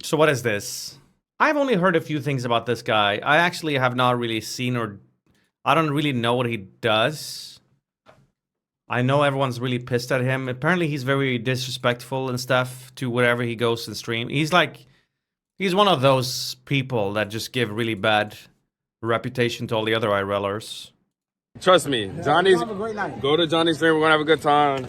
So what is this? I've only heard a few things about this guy. I actually have not really seen or I don't really know what he does. I know everyone's really pissed at him. Apparently he's very disrespectful and stuff to wherever he goes and stream. He's one of those people that just give really bad reputation to all the other IRLers. Trust me, Johnny's. Have a great night. Go to Johnny's stream. We're gonna have a good time.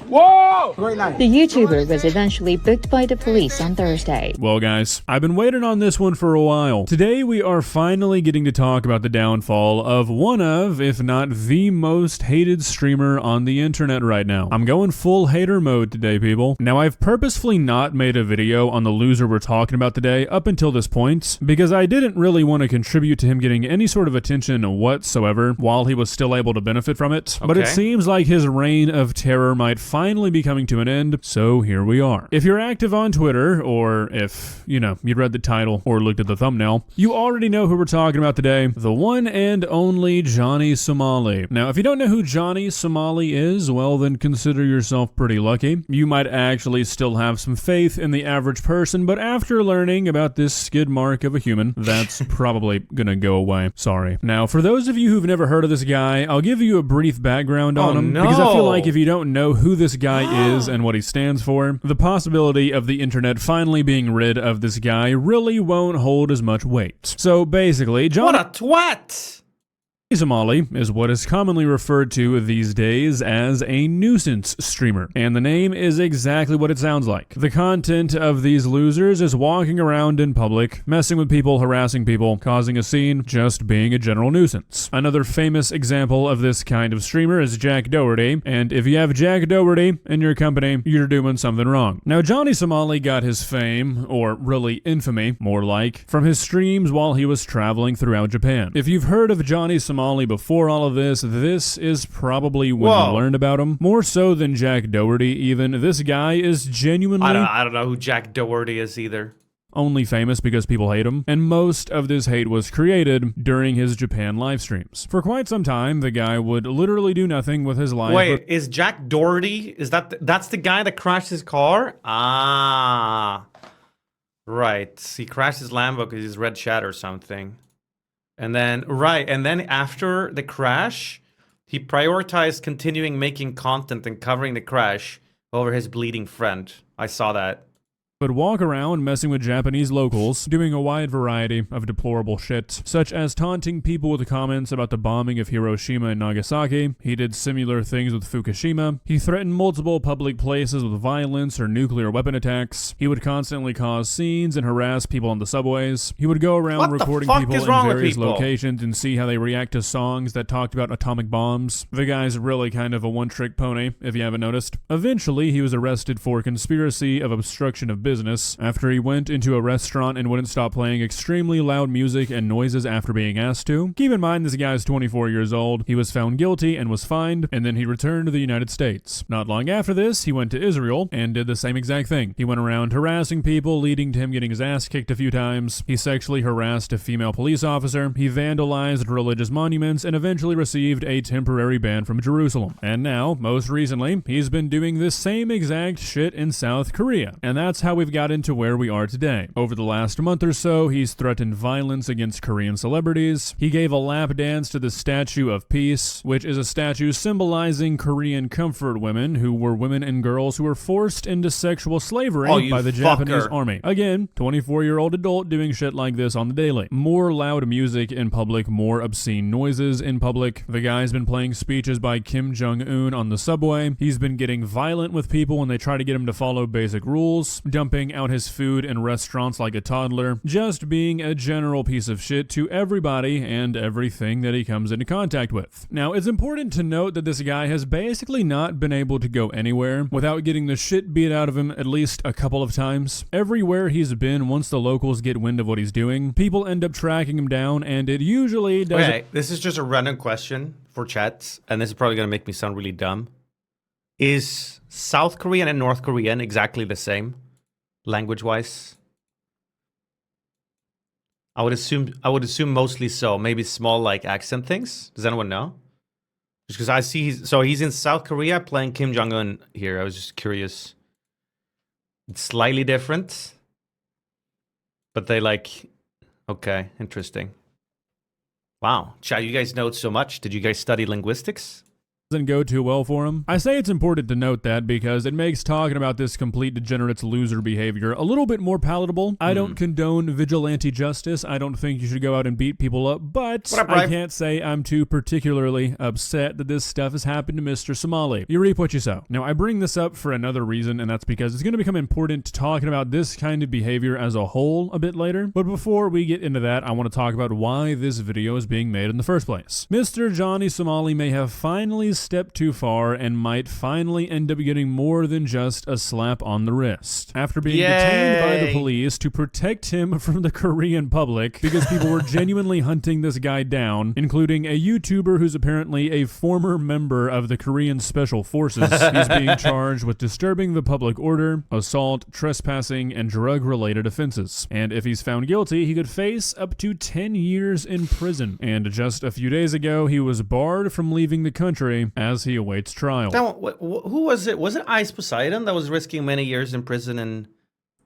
Whoa! Great night. The YouTuber was eventually booked by the police on Thursday. Well, guys, I've been waiting on this one for a while. Today, we are finally getting to talk about the downfall of one of, if not the most hated streamer on the internet right now. I'm going full hater mode today, people. Now, I've purposefully not made a video on the loser we're talking about today up until this point, because I didn't really want to contribute to him getting any sort of attention whatsoever while he was still able to benefit from it. But it Okay. seems like his reign of terror might finally be coming to an end, so here we are. If you're active on Twitter, or if, you'd read the title or looked at the thumbnail, you already know who we're talking about today, the one and only Johnny Somali. Now, if you don't know who Johnny Somali is, well, then consider yourself pretty lucky. You might actually still have some faith in the average person, but after learning about this skid mark of a human, that's probably gonna go away. Sorry. Now, for those of you who've never heard of this guy, I'll give you a brief background on him, because I feel like if you don't know who this guy is and what he stands for, the possibility of the internet finally being rid of this guy really won't hold as much weight. So basically, Johnny What a twat! Somali is what is commonly referred to these days as a nuisance streamer, and the name is exactly what it sounds like. The content of these losers is walking around in public, messing with people, harassing people, causing a scene, just being a general nuisance. Another famous example of this kind of streamer is Jack Doherty, and if you have Jack Doherty in your company, you're doing something wrong. Now, Johnny Somali got his fame, or really infamy, more like, from his streams while he was traveling throughout Japan. If you've heard of Johnny Somali before all of this is probably when you learned about him. More so than Jack Doherty even. This guy is genuinely I don't know who Jack Doherty is either. only famous because people hate him, and most of this hate was created during his Japan live streams. For quite some time, the guy would literally do nothing with his life. Wait, is Jack Doherty, that's the guy that crashed his car? Ah. Right. He crashed his Lambo because he's red chat or something. And then after the crash, he prioritized continuing making content and covering the crash over his bleeding friend. I saw that. But walk around messing with Japanese locals, doing a wide variety of deplorable shit, such as taunting people with comments about the bombing of Hiroshima and Nagasaki. He did similar things with Fukushima. He threatened multiple public places with violence or nuclear weapon attacks. He would constantly cause scenes and harass people on the subways. He would go around recording people in various locations and see how they react to songs that talked about atomic bombs. The guy's really kind of a one-trick pony, if you haven't noticed. Eventually, he was arrested for conspiracy of obstruction of business after he went into a restaurant and wouldn't stop playing extremely loud music and noises after being asked to. Keep in mind, this guy's 24 years old. He was found guilty and was fined, and then he returned to the United States. Not long after this, he went to Israel and did the same exact thing. He went around harassing people, leading to him getting his ass kicked a few times. He sexually harassed a female police officer. He vandalized religious monuments and eventually received a temporary ban from Jerusalem. And now, most recently, he's been doing this same exact shit in South Korea. And that's how we've got into where we are today. Over the last month or so, he's threatened violence against Korean celebrities. He gave a lap dance to the Statue of Peace, which is a statue symbolizing Korean comfort women who were women and girls who were forced into sexual slavery by the Japanese army. Again, 24-year-old adult doing shit like this on the daily. More loud music in public, more obscene noises in public. The guy's been playing speeches by Kim Jong-un on the subway. He's been getting violent with people when they try to get him to follow basic rules, dumping out his food in restaurants like a toddler, just being a general piece of shit to everybody and everything that he comes into contact with. Now, it's important to note that this guy has basically not been able to go anywhere without getting the shit beat out of him at least a couple of times. Everywhere he's been, once the locals get wind of what he's doing, people end up tracking him down, and it usually does. Okay, this is just a random question for chat, and this is probably going to make me sound really dumb. Is South Korean and North Korean exactly the same? Language-wise, I would assume mostly so. Maybe small like accent things. Does anyone know? Just because I see he's in South Korea playing Kim Jong-un here. I was just curious. It's slightly different. But they like, okay, interesting. Wow, chat, you guys know so much. Did you guys study linguistics? Doesn't go too well for him. I say it's important to note that because it makes talking about this complete degenerate's loser behavior a little bit more palatable. I don't condone vigilante justice. I don't think you should go out and beat people up, but I can't say I'm too particularly upset that this stuff has happened to Mr. Somali. You reap what you sow. Now, I bring this up for another reason, and that's because it's going to become important talking about this kind of behavior as a whole a bit later. But before we get into that, I want to talk about why this video is being made in the first place. Mr. Johnny Somali may have finally stepped too far and might finally end up getting more than just a slap on the wrist. After being detained by the police to protect him from the Korean public because people were genuinely hunting this guy down, including a YouTuber who's apparently a former member of the Korean Special Forces. He's being charged with disturbing the public order, assault, trespassing, and drug-related offenses. And if he's found guilty, he could face up to 10 years in prison. And just a few days ago, he was barred from leaving the country as he awaits trial. Now, who was it? Was it Ice Poseidon that was risking many years in prison? And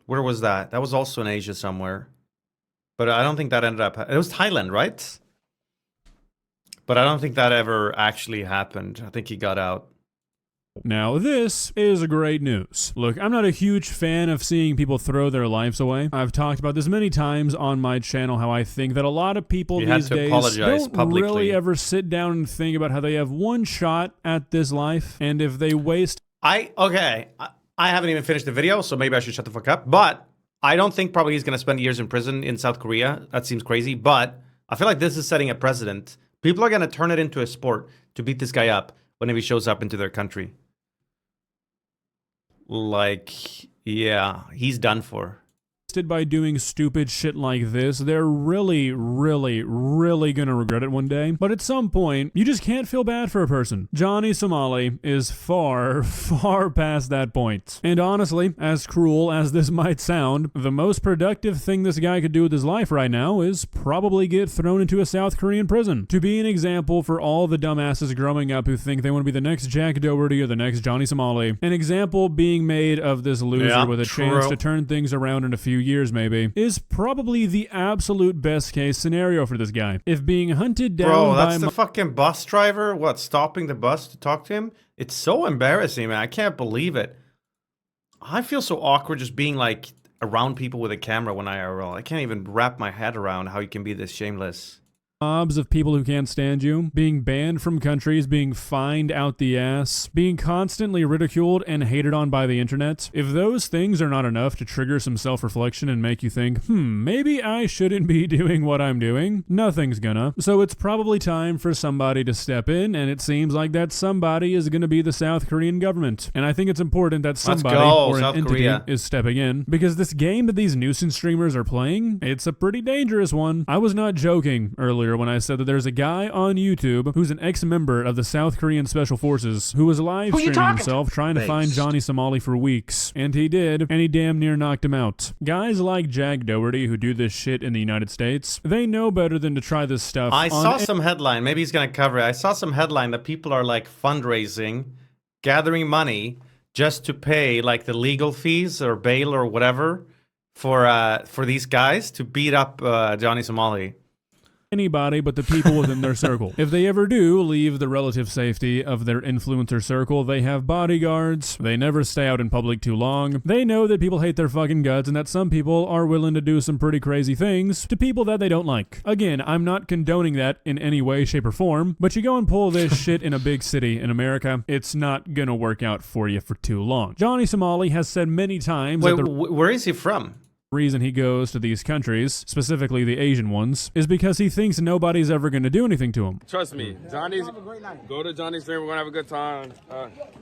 where was that? That was also in Asia somewhere. But I don't think that ended up... It was Thailand, right? But I don't think that ever actually happened. I think he got out. Now, this is great news. Look, I'm not a huge fan of seeing people throw their lives away. I've talked about this many times on my channel, how I think that a lot of people these days don't really ever sit down and think about how they have one shot at this life, and if they waste... I haven't even finished the video, so maybe I should shut the fuck up, but I don't think probably he's going to spend years in prison in South Korea. That seems crazy, but I feel like this is setting a precedent. People are going to turn it into a sport to beat this guy up whenever he shows up into their country. Like, yeah, he's done for. By doing stupid shit like this, they're really gonna regret it one day. But at some point, you just can't feel bad for a person. Johnny Somali is far past that point. And honestly, as cruel as this might sound, the most productive thing this guy could do with his life right now is probably get thrown into a South Korean prison. To be an example for all the dumbasses growing up who think they want to be the next Jack Doherty or the next Johnny Somali, an example being made of this loser with a chance to turn things around in a few years maybe, is probably the absolute best case scenario for this guy. If being hunted down Bro, that's the fucking bus driver, stopping the bus to talk to him? It's so embarrassing, man. I can't believe it. I feel so awkward just being like around people with a camera when IRL. I can't even wrap my head around how you can be this shameless. Mobs of people who can't stand you, being banned from countries, being fined out the ass, being constantly ridiculed and hated on by the internet. If those things are not enough to trigger some self-reflection and make you think, maybe I shouldn't be doing what I'm doing, nothing's gonna. So it's probably time for somebody to step in, and it seems like that somebody is gonna be the South Korean government. And I think it's important that somebody or an entity is stepping in, because this game that these nuisance streamers are playing, it's a pretty dangerous one. I was not joking earlier when I said that there's a guy on YouTube who's an ex-member of the South Korean Special Forces who was live streaming himself trying to find Johnny Somali for weeks. And he did, and he damn near knocked him out. Guys like Jack Doherty who do this shit in the United States, they know better than to try this stuff. I saw some headline, maybe he's gonna cover it. I saw some headline that people are like fundraising, gathering money just to pay like the legal fees or bail or whatever for these guys to beat up Johnny Somali. Anybody but the people within their circle. If they ever do leave the relative safety of their influencer circle, they have bodyguards, they never stay out in public too long, they know that people hate their fucking guts and that some people are willing to do some pretty crazy things to people that they don't like. Again, I'm not condoning that in any way, shape, or form, but you go and pull this shit in a big city in America, it's not gonna work out for you for too long. Johnny Somali has said many times that where is he from? Reason he goes to these countries, specifically the Asian ones, is because he thinks nobody's ever going to do anything to him. Trust me, go to Johnny's stream, we're going to have a good time.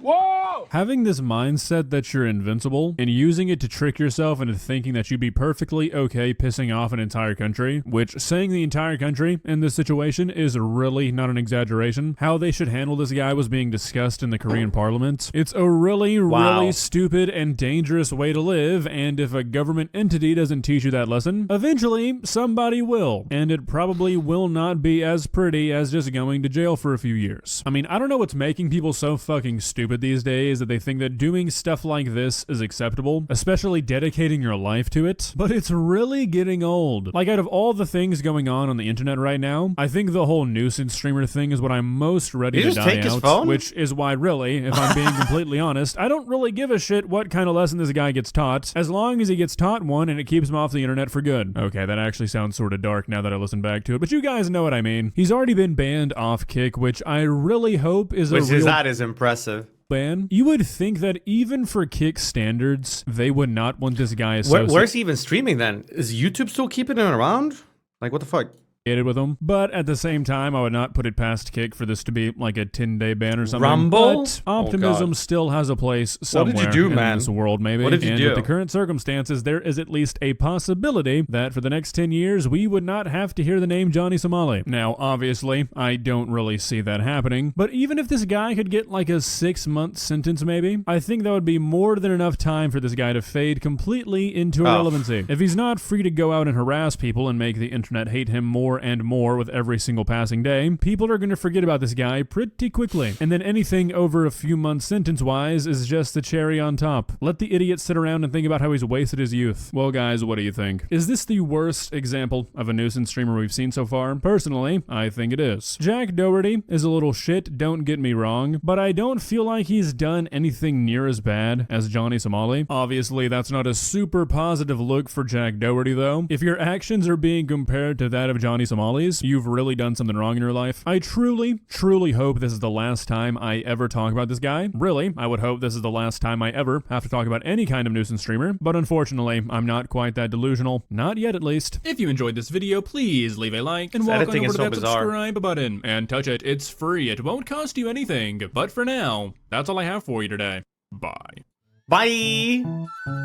Whoa! Having this mindset that you're invincible and using it to trick yourself into thinking that you'd be perfectly okay pissing off an entire country, which saying the entire country in this situation is really not an exaggeration. How they should handle this guy was being discussed in the Korean parliament. It's a really stupid and dangerous way to live, and if a government entity entity doesn't teach you that lesson, eventually somebody will, and it probably will not be as pretty as just going to jail for a few years. I mean, I don't know what's making people so fucking stupid these days that they think that doing stuff like this is acceptable, especially dedicating your life to it, but it's really getting old. Like, out of all the things going on the internet right now, I think the whole nuisance streamer thing is what I'm most ready to die out, which is why really, if I'm being completely honest, I don't really give a shit what kind of lesson this guy gets taught, as long as he gets taught one and it keeps him off the internet for good. Okay, that actually sounds sort of dark now that I listen back to it, but you guys know what I mean. He's already been banned off Kick, which I really hope is that is impressive. Ban. You would think that even for Kick standards, they would not want this guy associated. Where's he even streaming then? Is YouTube still keeping him around? Like, what the fuck? With him, but at the same time, I would not put it past Kick for this to be like a 10-day ban or something. Rumble? But optimism still has a place somewhere what did you do, in man? This world, maybe. What did you do? With the current circumstances, there is at least a possibility that for the next 10 years, we would not have to hear the name Johnny Somali. Now, obviously, I don't really see that happening, but even if this guy could get like a 6-month sentence, maybe, I think that would be more than enough time for this guy to fade completely into irrelevancy. If he's not free to go out and harass people and make the internet hate him more and more with every single passing day, people are going to forget about this guy pretty quickly. And then anything over a few months sentence-wise is just the cherry on top. Let the idiot sit around and think about how he's wasted his youth. Well, guys, what do you think? Is this the worst example of a nuisance streamer we've seen so far? Personally, I think it is. Jack Doherty is a little shit, don't get me wrong, but I don't feel like he's done anything near as bad as Johnny Somali. Obviously, that's not a super positive look for Jack Doherty, though. If your actions are being compared to that of Johnny Somali's, you've really done something wrong in your life. I truly, truly hope this is the last time I ever talk about this guy. Really, I would hope this is the last time I ever have to talk about any kind of nuisance streamer, but unfortunately, I'm not quite that delusional. Not yet, at least. If you enjoyed this video, please leave a like and walk on over to that subscribe button and touch it. It's free. It won't cost you anything. But for now, that's all I have for you today. Bye. Bye.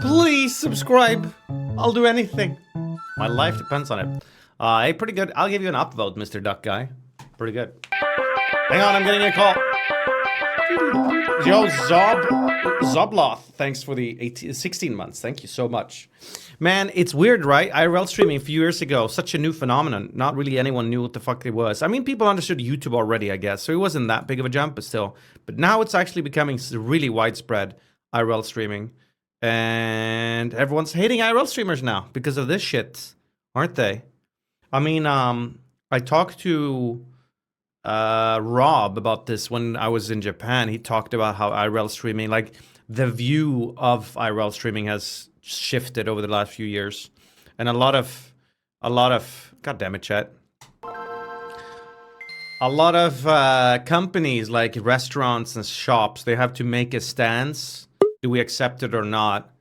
Please subscribe. I'll do anything. My life depends on it. Hey, pretty good. I'll give you an upvote, Mr. Duck Guy. Pretty good. Hang on, I'm getting a call. Yo, Zobloth, thanks for the 16 months. Thank you so much. Man, it's weird, right? IRL streaming a few years ago, such a new phenomenon. Not really anyone knew what the fuck it was. I mean, people understood YouTube already, I guess, so it wasn't that big of a jump, but still. But now it's actually becoming really widespread, IRL streaming. And everyone's hating IRL streamers now because of this shit, aren't they? I mean, I talked to Rob about this when I was in Japan. He talked about how IRL streaming, like the view of IRL streaming has shifted over the last few years. And a lot of, God damn it, chat. A lot of companies like restaurants and shops, they have to make a stance. Do we accept it or not?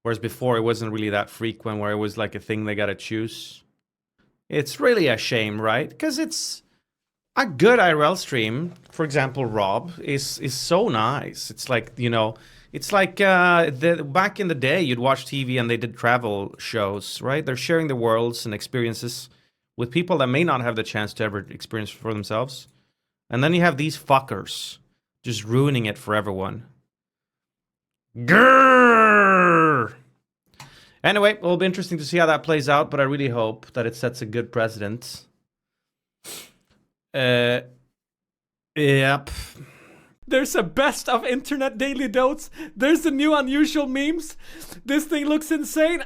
Whereas before it wasn't really that frequent where it was like a thing they got to choose. It's really a shame, right? Because it's a good IRL stream. For example, Rob is so nice. It's like, you know, it's like back in the day, you'd watch TV and they did travel shows, right? They're sharing their worlds and experiences with people that may not have the chance to ever experience for themselves. And then you have these fuckers just ruining it for everyone. Grrr! Anyway, it'll be interesting to see how that plays out, but I really hope that it sets a good precedent. Yep. There's a best of internet daily dotes. There's the new unusual memes. This thing looks insane.